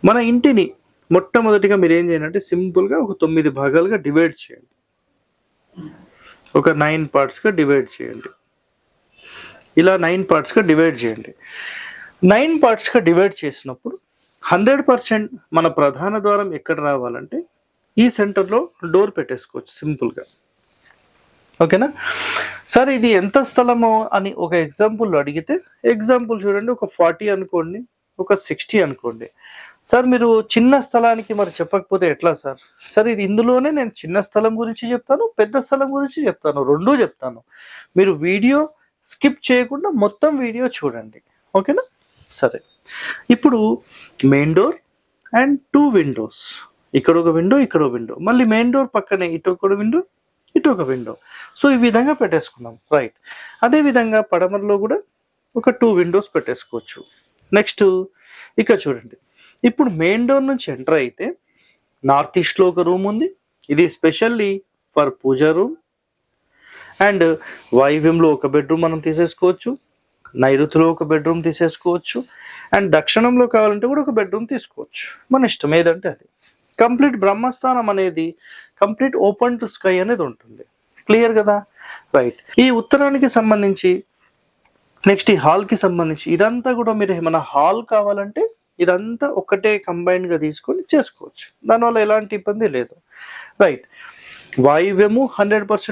మన ఇంటిని మొట్టమొదటిగా మీరు ఏం చేయాలంటే సింపుల్గా ఒక 9 భాగాలుగా డివైడ్ చేయండి. ఒక 9 పార్ట్స్గా డివైడ్ చేయండి. ఇలా 9 పార్ట్స్గా డివైడ్ చేయండి. 9 పార్ట్స్గా డివైడ్ చేసినప్పుడు 100% మన ప్రధాన ద్వారం ఎక్కడ రావాలంటే ఈ సెంటర్లో డోర్ పెట్టేసుకోవచ్చు సింపుల్గా. ఓకేనా సార్, ఇది ఎంత స్థలమో అని ఒక ఎగ్జాంపుల్ అడిగితే ఎగ్జాంపుల్ చూడండి, ఒక 40 అనుకోండి, ఒక 60 అనుకోండి. సార్ మీరు చిన్న స్థలానికి మరి చెప్పకపోతే ఎట్లా సార్? సార్ ఇది ఇందులోనే నేను చిన్న స్థలం గురించి చెప్తాను, పెద్ద స్థలం గురించి చెప్తాను, రెండూ చెప్తాను. మీరు వీడియో స్కిప్ చేయకుండా మొత్తం వీడియో చూడండి. ఓకేనా సరే. ఇప్పుడు మెయిన్ డోర్ అండ్ 2 విండోస్, ఇక్కడ ఒక విండో, ఇక్కడ ఒక విండో, మళ్ళీ మెయిన్ డోర్ పక్కనే ఇటు ఒక విండో, ఇటు ఒక విండో. సో ఈ విధంగా పెట్టేసుకున్నాం, రైట్. అదే విధంగా పడమరలో కూడా ఒక 2 విండోస్ పెట్టేసుకోవచ్చు. నెక్స్ట్ ఇక్కడ చూడండి, ఇప్పుడు మెయిన్ డోర్ నుంచి ఎంటర్ అయితే నార్త్ ఈస్ట్లో ఒక రూమ్ ఉంది, ఇది specially for pooja room. And వాయువ్యంలో ఒక బెడ్రూమ్ మనం తీసేసుకోవచ్చు, నైరుతిలో ఒక బెడ్రూమ్ తీసేసుకోవచ్చు, అండ్ దక్షిణంలో కావాలంటే కూడా ఒక బెడ్రూమ్ తీసుకోవచ్చు, మన ఇష్టం ఏదంటే అది. కంప్లీట్ బ్రహ్మస్థానం అనేది కంప్లీట్ ఓపెన్ టు స్కై అనేది ఉంటుంది. క్లియర్ కదా, రైట్. ఈ ఉత్తరానికి సంబంధించి నెక్స్ట్ ఈ హాల్కి సంబంధించి ఇదంతా కూడా మీరు ఏమైనా హాల్ కావాలంటే ఇదంతా ఒకటే కంబైన్డ్గా తీసుకొని చేసుకోవచ్చు, దానివల్ల ఎలాంటి ఇబ్బంది లేదు, రైట్. వాయువ్యము 100%